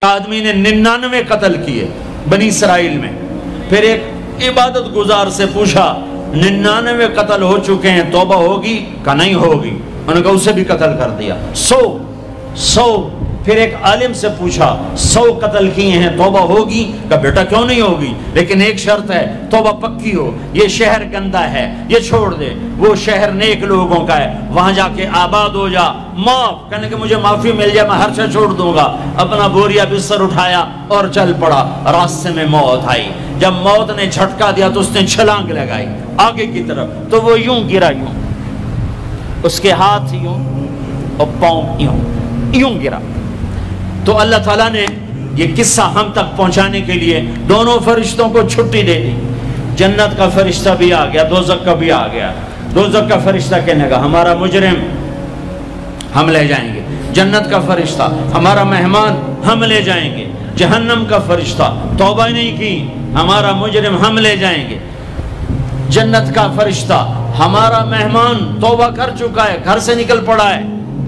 آدمی نے 99 قتل کیے بنی اسرائیل میں. پھر ایک عبادت گزار سے پوچھا 99 قتل ہو چکے ہیں، توبہ ہوگی؟ کہ نہیں ہوگی. انہوں نے کہا اسے بھی قتل کر دیا. 100. پھر ایک عالم سے پوچھا 100 قتل کیے ہیں، توبہ ہوگی؟ کہ بیٹا کیوں نہیں ہوگی، لیکن ایک شرط ہے، توبہ پکی ہو. یہ شہر گندا ہے، یہ چھوڑ دے. وہ شہر نیک لوگوں کا ہے، وہاں جا کے آباد ہو جا. معاف کہنے کہ مجھے معافی مل جائے میں ہر شے چھوڑ دوں گا. اپنا بوریا بستر اٹھایا اور چل پڑا. راستے میں موت آئی. جب موت نے جھٹکا دیا تو اس نے چھلانگ لگائی آگے کی طرف، تو وہ یوں گرا، یوں اس کے ہاتھ یوں اور پاؤں یوں گرا. تو اللہ تعالیٰ نے یہ قصہ ہم تک پہنچانے کے لیے دونوں فرشتوں کو چھٹی دے دی. جنت کا فرشتہ بھی آ گیا، دوزخ کا بھی آ گیا. دوزخ کا فرشتہ کہنے گا ہمارا مجرم ہم لے جائیں گے. جنت کا فرشتہ ہمارا مہمان ہم لے جائیں گے. جہنم کا فرشتہ توبہ نہیں کی ہمارا مجرم ہم لے جائیں گے. جنت کا فرشتہ ہمارا مہمان توبہ کر چکا ہے، گھر سے نکل پڑا ہے،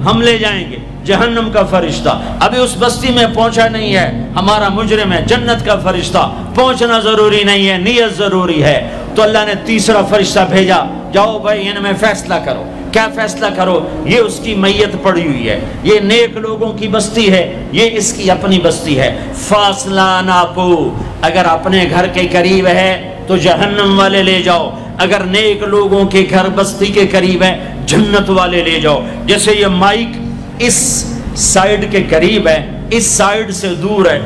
ہم لے جائیں گے. جہنم کا فرشتہ ابھی اس بستی میں پہنچا نہیں ہے، ہمارا مجرم ہے. جنت کا فرشتہ پہنچنا ضروری نہیں ہے، نیت ضروری ہے. تو اللہ نے تیسرا فرشتہ بھیجا، جاؤ بھائی ان میں فیصلہ کرو. کیا فیصلہ کرو؟ یہ اس کی میت پڑی ہوئی ہے، یہ نیک لوگوں کی بستی ہے، یہ اس کی اپنی بستی ہے. فاصلہ ناپو، اگر اپنے گھر کے قریب ہے تو جہنم والے لے جاؤ، اگر نیک لوگوں کے گھر بستی کے قریب ہے جنت والے لے جاؤ. جیسے یہ مائک اس سائیڈ کے قریب ہے، اس سائیڈ سے دور ہے.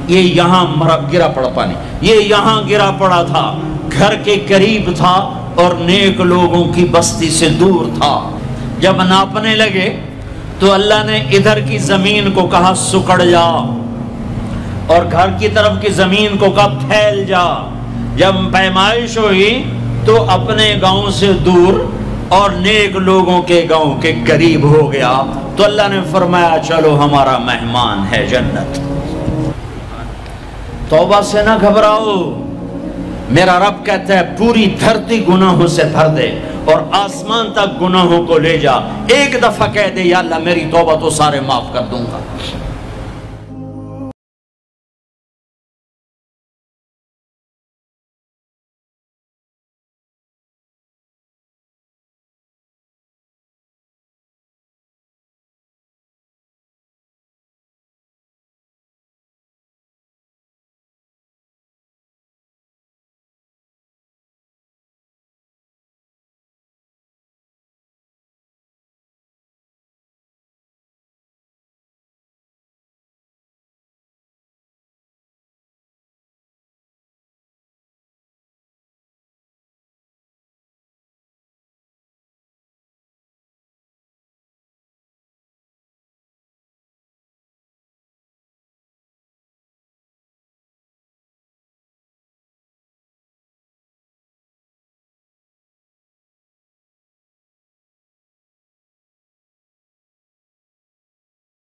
یہ یہاں گرا پڑا پانی، یہ یہاں گرا پڑا تھا، گھر کے قریب تھا اور نیک لوگوں کی بستی سے دور تھا. جب ناپنے لگے تو اللہ نے ادھر کی زمین کو کہا سکڑ جا، اور گھر کی طرف کی زمین کو کہا پھیل جا. جب پیمائش ہوئی تو اپنے گاؤں سے دور اور نیک لوگوں کے گاؤں کے قریب ہو گیا. تو اللہ نے فرمایا چلو ہمارا مہمان ہے جنت. توبہ سے نہ گھبراؤ، میرا رب کہتا ہے پوری دھرتی گناہوں سے بھر دے اور آسمان تک گناہوں کو لے جا. ایک دفعہ کہہ دے یا اللہ میری توبہ تو سارے معاف کر دوں گا.